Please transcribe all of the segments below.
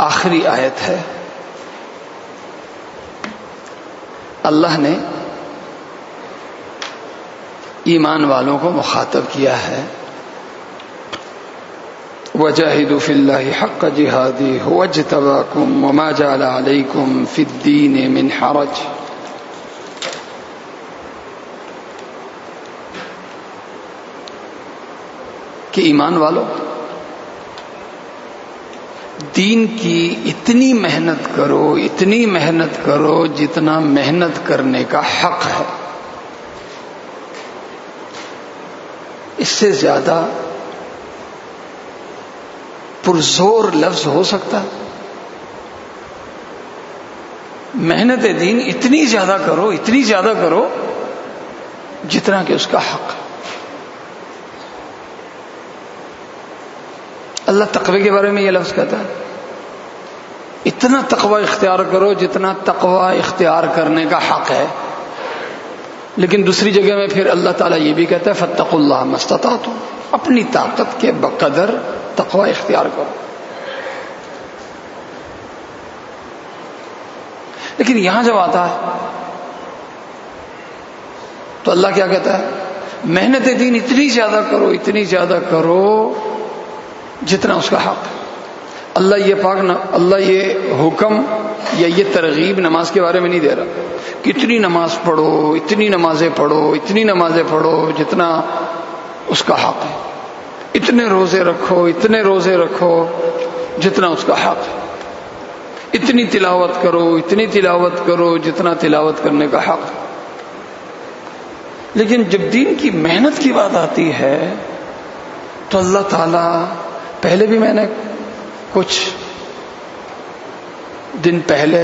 آخری آیت ہے. اللہ نے ایمان والوں کو مخاطب کیا ہے، وَجَاهِدُوا فِي اللَّهِ حَقَّ جِهَادِهِ هُوَ اجْتَبَاكُمْ وَمَا جَعَلَ عَلَيْكُمْ فِي الدِّينِ مِنْ حَرَجٍ. کہ ایمان والو، دین کی اتنی محنت کرو، اتنی محنت کرو جتنا محنت کرنے کا حق ہے. اس سے زیادہ پرزور لفظ ہو سکتا ہے؟ محنت دین اتنی زیادہ کرو، اتنی زیادہ کرو جتنا کہ اس کا حق ہے. اللہ تقوی کے بارے میں یہ لفظ کہتا ہے، اتنا تقوی اختیار کرو جتنا تقوی اختیار کرنے کا حق ہے. لیکن دوسری جگہ میں پھر اللہ تعالیٰ یہ بھی کہتا ہے فاتقوا اللہ ما استطعتم، اپنی طاقت کے بقدر تقوی اختیار کرو. لیکن یہاں جب آتا ہے تو اللہ کیا کہتا ہے؟ محنت دین اتنی زیادہ کرو، اتنی زیادہ کرو جتنا اس کا حق ہے. اللہ یہ حکم یا یہ ترغیب نماز کے بارے میں نہیں دے رہا کہ اتنی نماز پڑھو، اتنی نمازیں پڑھو، اتنی نمازیں پڑھو جتنا اس کا حق ہے. اتنے روزے رکھو، اتنے روزے رکھو جتنا اس کا حق ہے. اتنی تلاوت کرو، اتنی تلاوت کرو جتنا تلاوت کرنے کا حق ہے. لیکن جب دین کی محنت کی بات آتی ہے تو اللہ تعالیٰ، پہلے بھی میں نے کچھ دن پہلے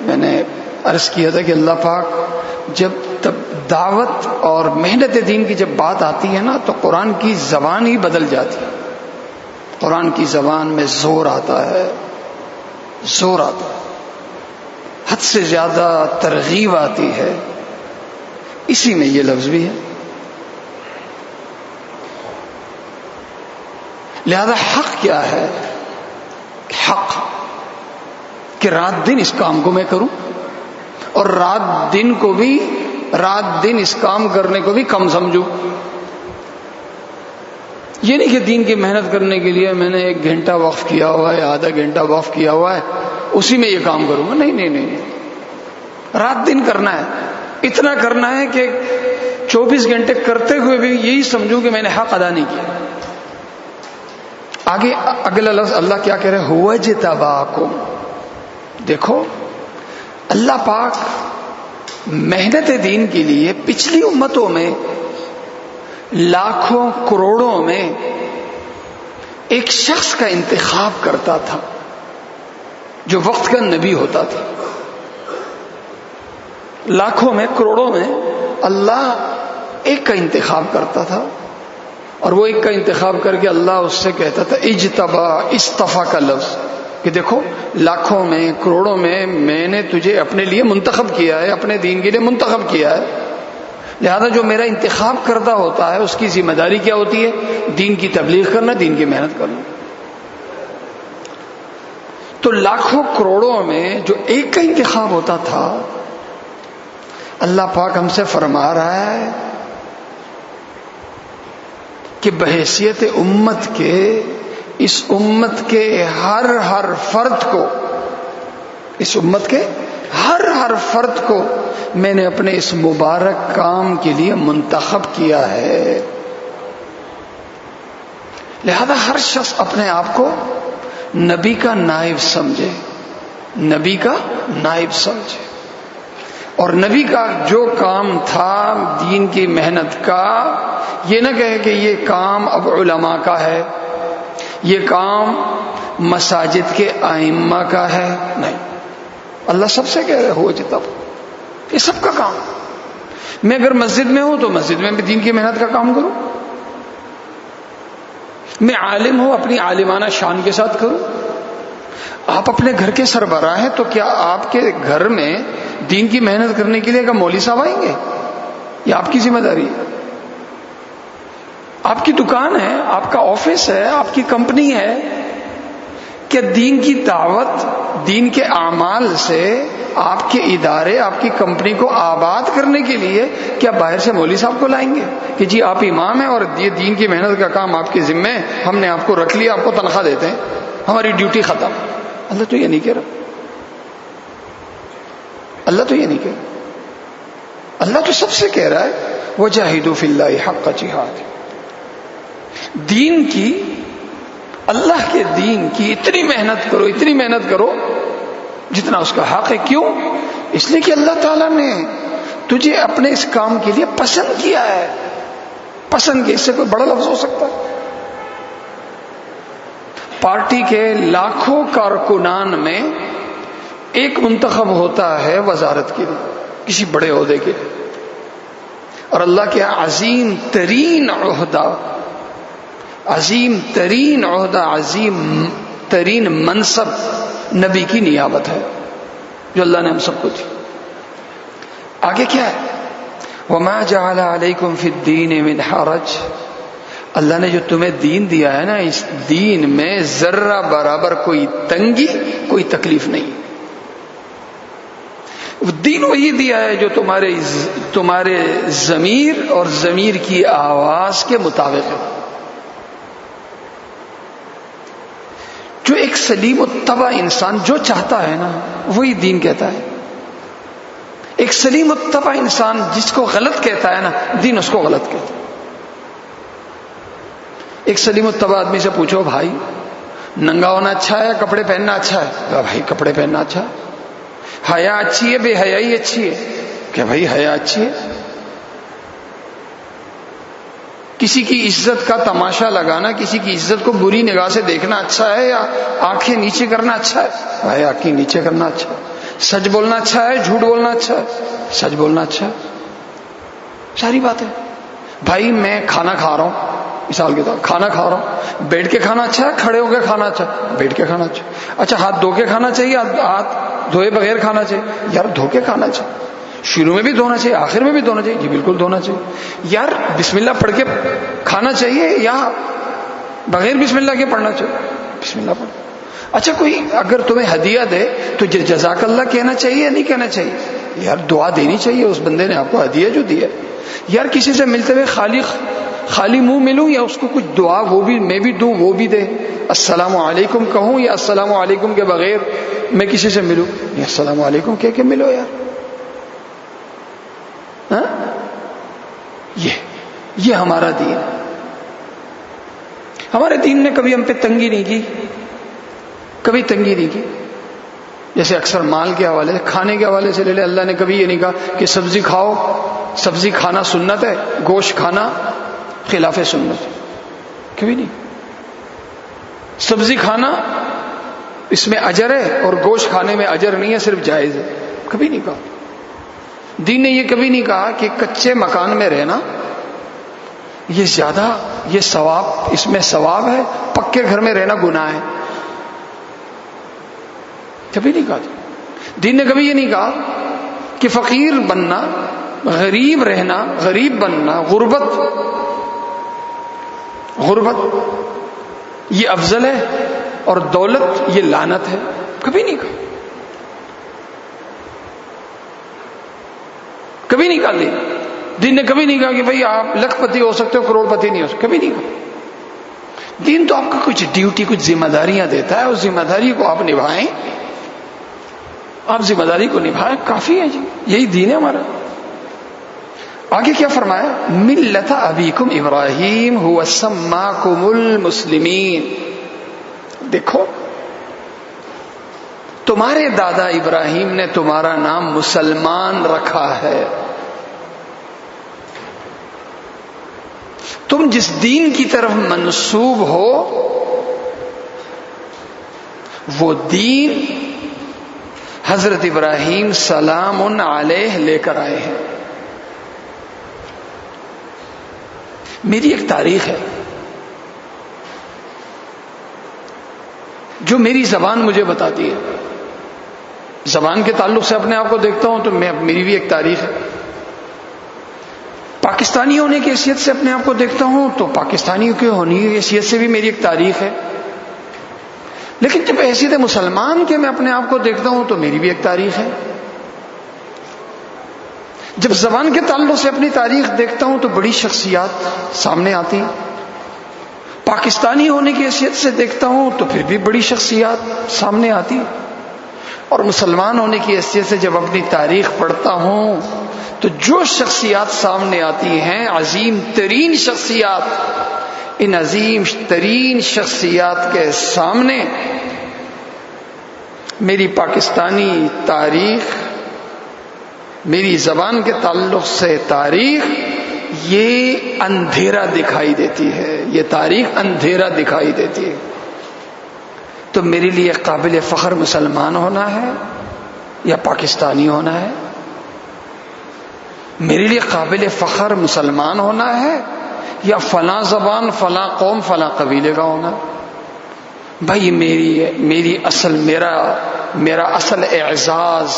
میں نے عرض کیا تھا کہ اللہ پاک جب دعوت اور محنت دین کی جب بات آتی ہے نا تو قرآن کی زبان ہی بدل جاتی ہے. قرآن کی زبان میں زور آتا ہے، زور آتا ہے، حد سے زیادہ ترغیب آتی ہے. اسی میں یہ لفظ بھی ہے. لہذا حق کیا ہے؟ حق کہ رات دن اس کام کو میں کروں، اور رات دن اس کام کرنے کو بھی کم سمجھوں. یہ نہیں کہ دین کی محنت کرنے کے لیے میں نے 1 گھنٹہ وقف کیا ہوا ہے، آدھا گھنٹہ وقف کیا ہوا ہے، اسی میں یہ کام کروں گا. نہیں، رات دن کرنا ہے. اتنا کرنا ہے کہ 24 گھنٹے کرتے ہوئے بھی یہی سمجھوں کہ میں نے حق ادا نہیں کیا. آگے اگلا لفظ اللہ کیا کہہ رہے ہیں؟ هُوَ اجْتَبَاكُمْ. دیکھو اللہ پاک محنت دین کے لیے پچھلی امتوں میں لاکھوں کروڑوں میں ایک شخص کا انتخاب کرتا تھا جو وقت کا نبی ہوتا تھا. لاکھوں میں، کروڑوں میں اللہ ایک کا انتخاب کرتا تھا، اور وہ ایک کا انتخاب کر کے اللہ اس سے کہتا تھا اجتبا، استفا کا لفظ، کہ دیکھو لاکھوں میں، کروڑوں میں نے تجھے اپنے لیے منتخب کیا ہے، اپنے دین کے لیے منتخب کیا ہے. لہذا جو میرا انتخاب کردہ ہوتا ہے اس کی ذمہ داری کیا ہوتی ہے؟ دین کی تبلیغ کرنا، دین کی محنت کرنا. تو لاکھوں کروڑوں میں جو ایک کا انتخاب ہوتا تھا، اللہ پاک ہم سے فرما رہا ہے کہ بحیثیت امت کے، اس امت کے ہر فرد کو، اس امت کے ہر فرد کو میں نے اپنے اس مبارک کام کے لیے منتخب کیا ہے. لہذا ہر شخص اپنے آپ کو نبی کا نائب سمجھے، نبی کا نائب سمجھے. اور نبی کا جو کام تھا دین کی محنت کا، یہ نہ کہے کہ یہ کام اب علماء کا ہے، یہ کام مساجد کے ائمہ کا ہے. نہیں، اللہ سب سے کہہ رہے ہو جتب، یہ سب کا کام. میں اگر مسجد میں ہوں تو مسجد میں بھی دین کی محنت کا کام کروں. میں عالم ہوں، اپنی عالمانہ شان کے ساتھ کروں. آپ اپنے گھر کے سربراہ ہیں تو کیا آپ کے گھر میں دین کی محنت کرنے کے لیے کہ مولوی صاحب آئیں گے؟ یہ آپ کی ذمہ داری ہے. آپ کی دکان ہے، آپ کا آفس ہے، آپ کی کمپنی ہے، کہ دین کی دعوت، دین کے اعمال سے آپ کے ادارے، آپ کی کمپنی کو آباد کرنے کے لیے کیا باہر سے مولوی صاحب کو لائیں گے کہ جی آپ امام ہیں اور یہ دین کی محنت کا کام آپ کے ذمہ ہے، ہم نے آپ کو رکھ لیا، آپ کو تنخواہ دیتے ہیں، ہماری ڈیوٹی ختم؟ اللہ تو یہ نہیں کہہ رہا، اللہ تو یہ نہیں کہہ رہا، اللہ تو سب سے کہہ رہا ہے وجاہدوا فی اللہ حق جہاد، دین کی، اللہ کے دین کی اتنی محنت کرو، اتنی محنت کرو جتنا اس کا حق ہے۔ کیوں؟ اس لیے کہ اللہ تعالیٰ نے تجھے اپنے اس کام کے لیے پسند کیا ہے، پسند کیا، اس سے کوئی بڑا لفظ ہو سکتا ہے؟ پارٹی کے لاکھوں کارکنان میں ایک منتخب ہوتا ہے وزارت کے لیے، کسی بڑے عہدے کے لیے، اور اللہ کے عظیم ترین عہدہ، عظیم ترین عہدہ، عظیم ترین منصب نبی کی نیابت ہے جو اللہ نے ہم سب کو دی۔ آگے کیا ہے؟ وَمَا جَعَلَ عَلَيْكُمْ فِي الدِّينِ مِنْ حَرَجٍ، اللہ نے جو تمہیں دین دیا ہے نا، اس دین میں ذرہ برابر کوئی تنگی، کوئی تکلیف نہیں۔ دین وہی دیا ہے جو تمہارے ضمیر اور ضمیر کی آواز کے مطابق ہے، جو ایک سلیم الطبع انسان جو چاہتا ہے نا وہی دین کہتا ہے۔ ایک سلیم الطبع انسان جس کو غلط کہتا ہے نا، دین اس کو غلط کہتا ہے۔ ایک سلیم الطبع آدمی سے پوچھو بھائی ننگا ہونا اچھا ہے یا کپڑے پہننا اچھا ہے؟ بھائی کپڑے پہننا اچھا ہے۔ حیا اچھی ہے، بے حیائی اچھی ہے؟ کہ بھائی حیا اچھی ہے۔ کسی کی عزت کا تماشا لگانا، کسی کی عزت کو بری نگاہ سے دیکھنا اچھا ہے یا آنکھیں نیچے کرنا اچھا ہے؟ بھائی آنکھیں نیچے کرنا اچھا ہے۔ سچ بولنا اچھا ہے، جھوٹ بولنا اچھا ہے؟ سچ بولنا اچھا ہے۔ ساری بات ہے۔ بھائی میں کھانا کھا رہا ہوں، مثال کے طور کھانا کھا رہا ہوں، بیٹھ کے کھانا اچھا ہے، کھڑے ہو کے کھانا اچھا ہے؟ بیٹھ کے کھانا اچھا ہے۔ اچھا ہاتھ دھو کے کھانا چاہیے، ہاتھ دھوئے بغیر کھانا چاہیے؟ یار دھو کے کھانا چاہیے، شروع میں بھی دھونا چاہیے، آخر میں بھی دھونا چاہیے؟ جی بالکل دھونا چاہیے۔ یار بسم اللہ پڑھ کے کھانا چاہیے یا بغیر بسم اللہ کے پڑھنا چاہیے؟ بسم اللہ پڑھ۔ اچھا کوئی اگر تمہیں ہدیہ دے تو جزاک اللہ کہنا چاہیے یا نہیں کہنا چاہیے؟ یار دعا دینی چاہیے، اس بندے نے آپ کو ہدیہ جو دیا۔ یار کسی سے ملتے ہوئے خالی منہ ملوں یا اس کو کچھ دعا وہ بھی میں بھی دوں، وہ بھی دے؟ السلام علیکم کہوں یا السلام علیکم کے بغیر میں کسی سے ملوں؟ یا السلام علیکم کہہ کے ملو یار۔ ہاں یہ ہمارا دین ہے۔ ہمارے دین نے کبھی ہم پہ تنگی نہیں کی، کبھی تنگی نہیں کی۔ جیسے اکثر مال کے حوالے سے، کھانے کے حوالے سے لے لے، اللہ نے کبھی یہ نہیں کہا کہ سبزی کھاؤ، سبزی کھانا سنت ہے، گوشت کھانا خلاف سنت ہے، کبھی نہیں۔ سبزی کھانا اس میں اجر ہے اور گوشت کھانے میں اجر نہیں ہے، صرف جائز ہے، کبھی نہیں کہا۔ دین نے یہ کبھی نہیں کہا کہ کچے مکان میں رہنا یہ زیادہ، یہ ثواب، اس میں ثواب ہے، پکے گھر میں رہنا گناہ ہے، کبھی نہیں کہا۔ دین نے کبھی یہ نہیں کہا کہ فقیر بننا، غریب رہنا، غریب بننا، غربت یہ افضل ہے اور دولت یہ لعنت ہے، کبھی نہیں کہا، کبھی نہیں کہا۔ دین نے کبھی نہیں کہا کہ بھئی آپ لکھ پتی ہو سکتے ہو، کروڑ پتی نہیں ہو سکتے، کبھی نہیں کہا۔ دین تو آپ کا کچھ ڈیوٹی، کچھ ذمہ داریاں دیتا ہے، اس ذمہ داری کو آپ نبھائیں، آپ ذمہ داری کو نبھائیں، کافی ہے جی، یہی دین ہے ہمارا۔ آگے کیا فرمایا؟ ملت ابیکم ابراہیم هو سماکم المسلمین۔ دیکھو تمہارے دادا ابراہیم نے تمہارا نام مسلمان رکھا ہے۔ تم جس دین کی طرف منسوب ہو وہ دین حضرت ابراہیم سلام علیہ لے کر آئے ہیں۔ میری ایک تاریخ ہے جو میری زبان مجھے بتاتی ہے، زبان کے تعلق سے اپنے آپ کو دیکھتا ہوں تو میری بھی ایک تاریخ ہے، پاکستانی ہونے کی حیثیت سے اپنے آپ کو دیکھتا ہوں تو پاکستانی کے ہونے کی حیثیت سے بھی میری ایک تاریخ ہے، لیکن جب حیثیت مسلمان کے میں اپنے آپ کو دیکھتا ہوں تو میری بھی ایک تاریخ ہے. جب زبان کے تعلق سے اپنی تاریخ دیکھتا ہوں تو بڑی شخصیات سامنے آتی ہیں. پاکستانی ہونے کی حیثیت سے دیکھتا ہوں تو پھر بھی بڑی شخصیات سامنے آتی. اور مسلمان ہونے کی حیثیت سے جب اپنی تاریخ پڑھتا ہوں تو جو شخصیات سامنے آتی ہیں، عظیم ترین شخصیات، ان عظیم ترین شخصیات کے سامنے میری پاکستانی تاریخ، میری زبان کے تعلق سے تاریخ، یہ اندھیرا دکھائی دیتی ہے. یہ تاریخ اندھیرا دکھائی دیتی ہے. تو میرے لیے قابل فخر مسلمان ہونا ہے یا پاکستانی ہونا ہے؟ میرے لیے قابل فخر مسلمان ہونا ہے یا فلاں زبان، فلاں قوم، فلاں قبیلے کا ہونا؟ بھائی میری اصل میرا اصل اعزاز،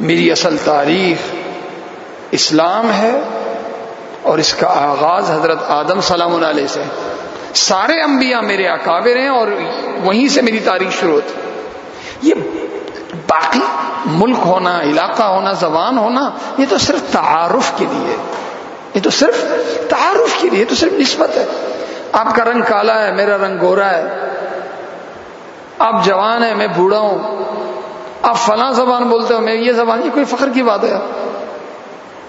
میری اصل تاریخ اسلام ہے، اور اس کا آغاز حضرت آدم سلام اللہ علیہ سے. سارے انبیاء میرے اکابر ہیں اور وہیں سے میری تاریخ شروع ہوتی. یہ باقی ملک ہونا، علاقہ ہونا، زبان ہونا، یہ تو صرف تعارف کے لیے، یہ تو صرف تعارف کے لیے، یہ تو صرف نسبت ہے. آپ کا رنگ کالا ہے، میرا رنگ گورا ہے. آپ جوان ہیں، میں بوڑھا ہوں. آپ فلاں زبان بولتے ہو، میں یہ زبان. یہ کوئی فخر کی بات ہے؟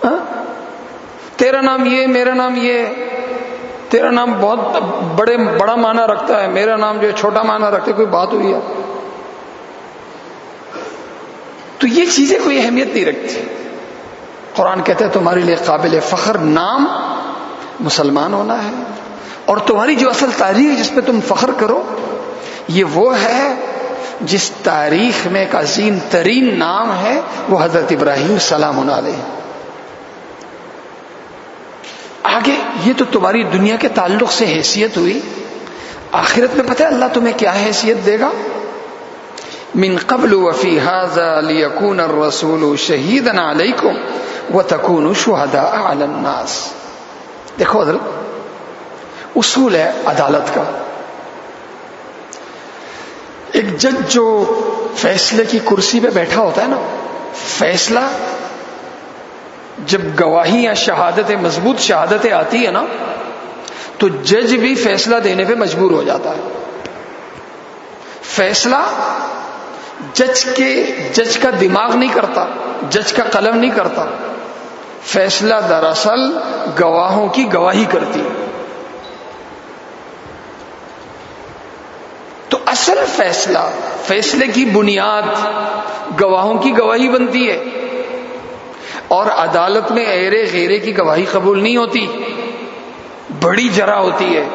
ہاں؟ تیرا نام یہ، میرا نام یہ. تیرا نام بہت بڑا معنی رکھتا ہے، میرا نام جو ہے چھوٹا معنی رکھتا ہے. کوئی بات ہوئی ہے؟ تو یہ چیزیں کوئی اہمیت نہیں رکھتی. قرآن کہتا ہے تمہارے لیے قابل فخر نام مسلمان ہونا ہے، اور تمہاری جو اصل تاریخ جس پہ تم فخر کرو، یہ وہ ہے جس تاریخ میں ایک عظیم ترین نام ہے، وہ حضرت ابراہیم سلام علیہ. آگے یہ تو تمہاری دنیا کے تعلق سے حیثیت ہوئی. آخرت میں پتہ ہے اللہ تمہیں کیا حیثیت دے گا؟ من قبل وفی ھذا لیکون الرسول شہیدا علیکم وتکونوا شہداء علی الناس. دیکھو حضرت، اصول ہے عدالت کا. ایک جج جو فیصلے کی کرسی پہ بیٹھا ہوتا ہے نا، فیصلہ جب گواہی یا شہادتیں، مضبوط شہادتیں آتی ہے نا، تو جج بھی فیصلہ دینے پہ مجبور ہو جاتا ہے. فیصلہ جج کا دماغ نہیں کرتا، جج کا قلم نہیں کرتا. فیصلہ دراصل گواہوں کی گواہی کرتی ہے. تو اصل فیصلے کی بنیاد گواہوں کی گواہی بنتی ہے، اور عدالت میں ایرے غیرے کی گواہی قبول نہیں ہوتی. بڑی جرح ہوتی ہے،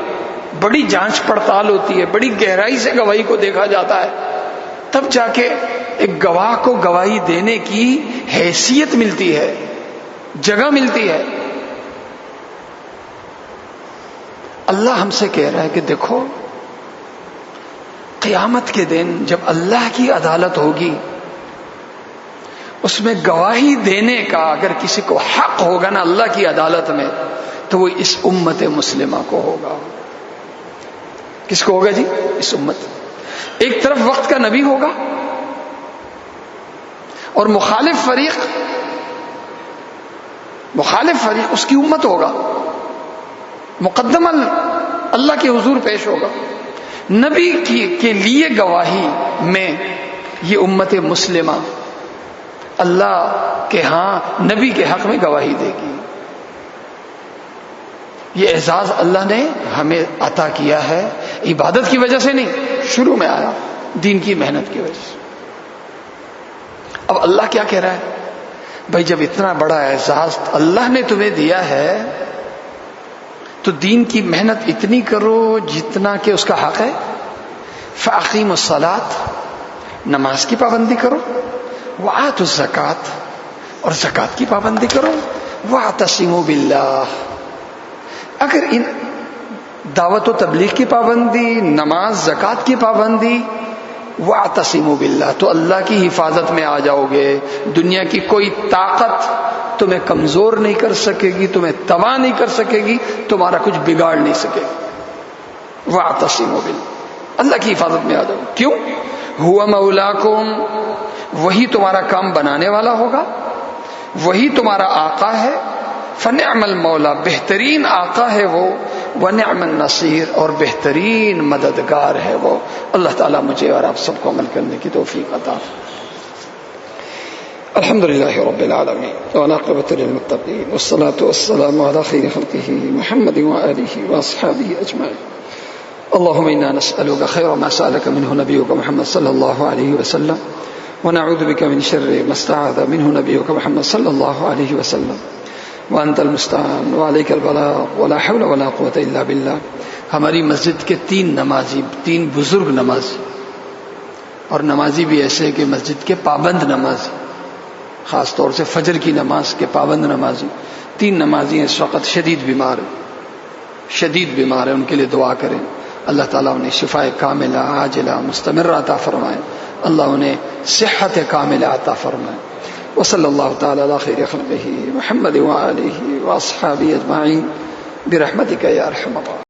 بڑی جانچ پڑتال ہوتی ہے، بڑی گہرائی سے گواہی کو دیکھا جاتا ہے، تب جا کے ایک گواہ کو گواہی دینے کی حیثیت ملتی ہے، جگہ ملتی ہے. اللہ ہم سے کہہ رہا ہے کہ دیکھو، قیامت کے دن جب اللہ کی عدالت ہوگی، اس میں گواہی دینے کا اگر کسی کو حق ہوگا نا اللہ کی عدالت میں، تو وہ اس امت مسلمہ کو ہوگا. کس کو ہوگا جی؟ اس امت. ایک طرف وقت کا نبی ہوگا اور مخالف فریق اس کی امت ہوگا، مقدم اللہ کے حضور پیش ہوگا. نبی کے لیے گواہی میں یہ امت مسلمہ اللہ کے ہاں نبی کے حق میں گواہی دے گی. یہ اعزاز اللہ نے ہمیں عطا کیا ہے، عبادت کی وجہ سے نہیں، شروع میں آیا دین کی محنت کی وجہ سے. اب اللہ کیا کہہ رہا ہے؟ بھائی جب اتنا بڑا اعزاز اللہ نے تمہیں دیا ہے تو دین کی محنت اتنی کرو جتنا کہ اس کا حق ہے. فَأَقِيمُوا الصَّلَاةَ، نماز کی پابندی کرو. وَآتُوا الزَّکَاةَ، اور زکوٰۃ کی پابندی کرو. وَاعْتَصِمُوا بِاللَّهِ، اگر ان دعوت و تبلیغ کی پابندی، نماز، زکوٰۃ کی پابندی، وَاعْتَصِمُوا بِاللَّهِ، تو اللہ کی حفاظت میں آ جاؤ گے. دنیا کی کوئی طاقت تمہیں کمزور نہیں کر سکے گی، تمہیں تباہ نہیں کر سکے گی، تمہارا کچھ بگاڑ نہیں سکے. وَاعْتَصِمُوا بِاللَّهِ. اللہ کی حفاظت میں آ جاؤ. کیوں؟ ہوا مولاکم، وہی تمہارا کام بنانے والا ہوگا، وہی تمہارا آقا ہے. فنعم المولا، بہترین آقا ہے وہ. ونعم النصیر، اور بہترین مددگار ہے وہ. اللہ تعالیٰ مجھے اور آپ سب کو عمل کرنے کی توفیق عطا. الحمد للہ رب العالمین والعاقبۃ للمتقین والصلاة والسلام علی خیر خلقہ محمد وآلہ واصحابہ اجمعین. اللهم انا نسألك خير ما سألك منه نبيك محمد صلى الله عليه وسلم ونعوذ بك من شر ما استعاذ منه نبيك محمد صلى الله عليه وسلم وانت المستعان وعليك البلاغ ولا حول ولا قوة الا بالله. ہماری مسجد کے 3 نمازی، 3 بزرگ نمازی، اور نمازی بھی ایسے کہ مسجد کے پابند نمازی، خاص طور سے فجر کی نماز کے پابند نمازی، 3 نمازی اس وقت شدید بیمار ہیں، ان کے لیے دعا کریں. اللہ تعالیٰ انہیں شفاء کاملہ عاجلہ مستمرہ عطا فرمائے. اللہ انہیں صحت کاملہ عطا فرمائے. وصلی اللہ تعالی علی خیر خلقہ محمد وآلہ واصحابہ اجمعین برحمتک یا ارحم الراحمین.